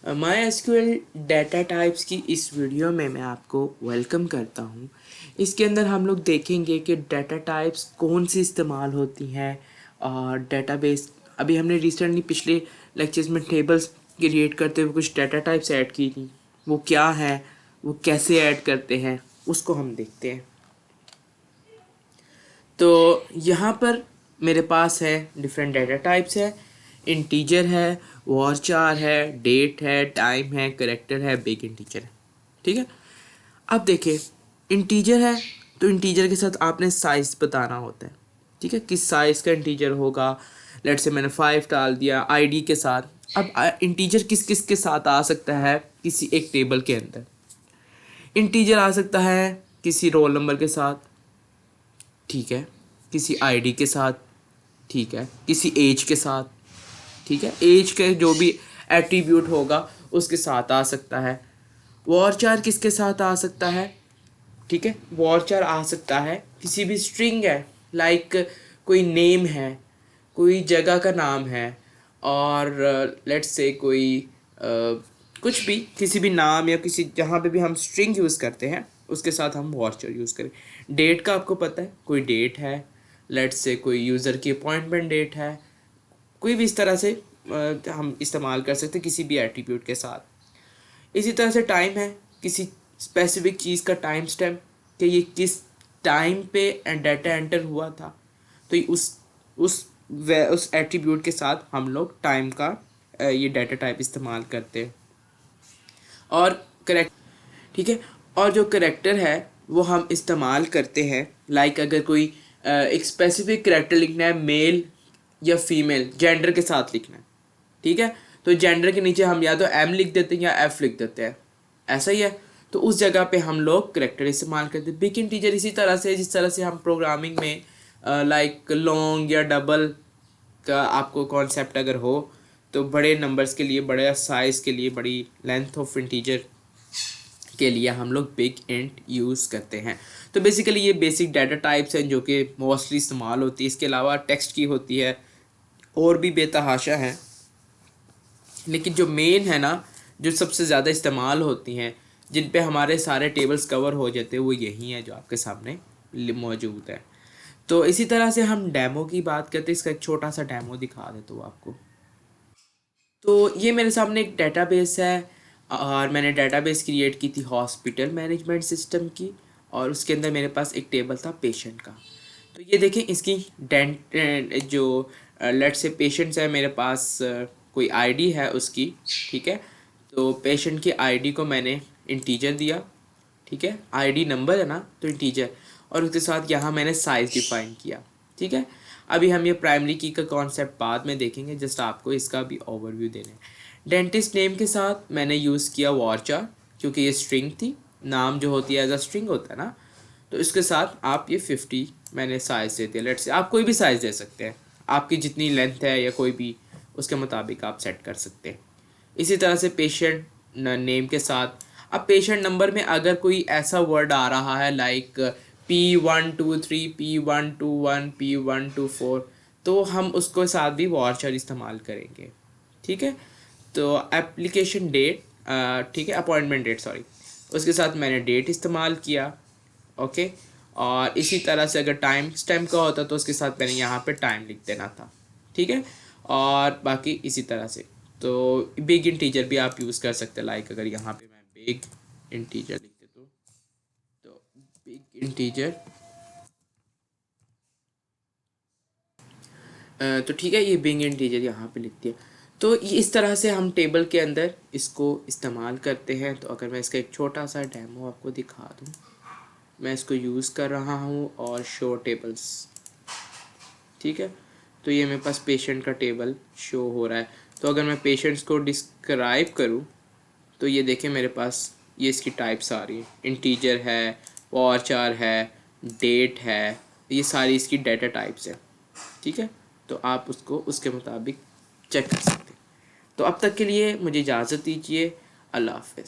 My SQL data types की इस video में मैं आपको वेलकम करता हूँ। इसके अंदर हम लोग देखेंगे कि डाटा टाइप्स कौन सी इस्तेमाल होती हैं और डेटाबेस। अभी हमने रिसेंटली पिछले लेक्चर्स में टेबल्स क्रिएट करते हुए कुछ डाटा टाइप्स ऐड की थी, वो क्या है, वो कैसे ऐड करते हैं, उसको हम देखते हैं। तो यहाँ पर मेरे पास है डिफरेंट डाटा टाइप्स है, इंटीजर है, वॉरचार है, डेट है, टाइम है, करेक्टर है, बिग इंटीजर है। ठीक है, अब देखिए इंटीजर है तो इंटीजर के साथ आपने साइज बताना होता है। ठीक है, किस साइज का इंटीजर होगा। लेट से मैंने 5 डाल दिया आईडी के साथ। अब इंटीजर किस किस के साथ आ सकता है किसी एक टेबल के अंदर। इंटीजर आ सकता है किसी रोल नंबर के साथ, ठीक है, किसी आईडी के साथ, ठीक है, किसी एज के साथ, ठीक है, एज के जो भी एट्रीब्यूट होगा उसके साथ आ सकता है। वॉरचार किसके साथ आ सकता है, ठीक है, वॉरचार आ सकता है किसी भी स्ट्रिंग है, लाइक कोई नेम है, कोई जगह का नाम है, और लेट्स से कोई कुछ भी, किसी भी नाम या किसी जहाँ पे भी हम स्ट्रिंग यूज़ करते हैं उसके साथ हम वॉरचर यूज़ करें। डेट का आपको पता है, कोई डेट है, लेट्स से कोई यूज़र की अपॉइंटमेंट डेट है, कोई भी इस तरह से हम इस्तेमाल कर सकते हैं किसी भी एट्रीब्यूट के साथ। इसी तरह से टाइम है, किसी स्पेसिफिक चीज़ का टाइम स्टैम्प कि ये किस टाइम पे डाटा एंटर हुआ था, तो उस एट्रीब्यूट के साथ हम लोग टाइम का ये डाटा टाइप इस्तेमाल करते हैं। और करेक्ट, ठीक है, और जो करेक्टर है वो हम इस्तेमाल करते हैं लाइक अगर कोई एक स्पेसिफिक करेक्टर लिखना है, मेल या फीमेल जेंडर के साथ लिखना है, ठीक है, तो जेंडर के नीचे हम या तो एम लिख देते हैं या एफ लिख देते हैं, ऐसा ही है। तो उस जगह पे हम लोग करेक्टर इस्तेमाल करते हैं। बिग इंटीजर इसी तरह से, जिस तरह से हम प्रोग्रामिंग में लाइक लॉन्ग या डबल का आपको कॉन्सेप्ट अगर हो, तो बड़े नंबर्स के लिए, बड़े साइज़ के लिए, बड़ी लेंथ ऑफ इंटीजर के लिए हम लोग बिग इंट यूज़ करते हैं। तो बेसिकली ये बेसिक डाटा टाइप्स हैं जो कि मोस्टली इस्तेमाल होती है। इसके अलावा टेक्स्ट की होती है और भी बेतहाशा हैं, लेकिन जो मेन है ना, जो सबसे ज़्यादा इस्तेमाल होती हैं, जिन पे हमारे सारे टेबल्स कवर हो जाते हैं, वो यही है जो आपके सामने मौजूद है। तो इसी तरह से हम डेमो की बात करते हैं। इसका एक छोटा सा डेमो दिखा देता हूँ आपको। तो ये मेरे सामने एक डेटाबेस है और मैंने डेटाबेस क्रिएट की थी हॉस्पिटल मैनेजमेंट सिस्टम की, और उसके अंदर मेरे पास एक टेबल था पेशेंट का। तो ये देखें इसकी डेंट जो लेट से पेशेंट्स है मेरे पास, कोई आईडी है उसकी, ठीक है। तो पेशेंट की आईडी को मैंने इंटीजर दिया, ठीक है, आईडी नंबर है ना तो इंटीजर, और उसके साथ यहाँ मैंने साइज़ डिफाइन किया, ठीक है। अभी हम ये प्राइमरी की का कॉन्सेप्ट बाद में देखेंगे, जस्ट आपको इसका भी ओवरव्यू देना है। डेंटिस्ट नेम के साथ मैंने यूज़ किया वॉरचार, क्योंकि ये स्ट्रिंग थी, नाम जो होती है एज अ स्ट्रिंग होता है ना, तो इसके साथ आप ये 50 मैंने साइज़ दे दिया। लेट से आप कोई भी साइज़ दे सकते हैं, आपकी जितनी लेंथ है या कोई भी उसके मुताबिक आप सेट कर सकते हैं। इसी तरह से पेशेंट नेम के साथ, अब पेशेंट नंबर में अगर कोई ऐसा वर्ड आ रहा है लाइक P123, P121, P124, तो हम उसको साथ भी वॉचर इस्तेमाल करेंगे, ठीक है। तो एप्लीकेशन डेट, ठीक है, अपॉइंटमेंट डेट सॉरी, उसके साथ मैंने डेट इस्तेमाल किया, ओके। और इसी तरह से अगर टाइम स्टैम्प का होता तो उसके साथ मैंने यहाँ पे टाइम लिख देना था, ठीक है। और बाकी इसी तरह से, तो बिग इंटीजर भी आप यूज़ कर सकते हैं। लाइक अगर यहाँ पे मैं बिग इंटीजर लिख देता हूँ, तो बिग इंटीजर, तो ठीक है, ये बिग इंटीजर यहाँ पे लिख दिया। तो ये इस तरह से हम टेबल के अंदर इसको इस्तेमाल करते हैं। तो अगर मैं इसका एक छोटा सा डेमो आपको दिखा दूँ, मैं इसको यूज़ कर रहा हूँ और शो टेबल्स, ठीक है। तो ये मेरे पास पेशेंट का टेबल शो हो रहा है। तो अगर मैं पेशेंट्स को डिस्क्राइब करूँ, तो ये देखें मेरे पास ये इसकी टाइप्स आ रही हैं, इंटीजर है, वॉरचार है, डेट है, ये सारी इसकी डाटा टाइप्स है, ठीक है। तो आप उसको उसके मुताबिक चेक कर सकते हैं। तो अब तक के लिए मुझे इजाज़त दीजिए। अल्लाह हाफ़िज़।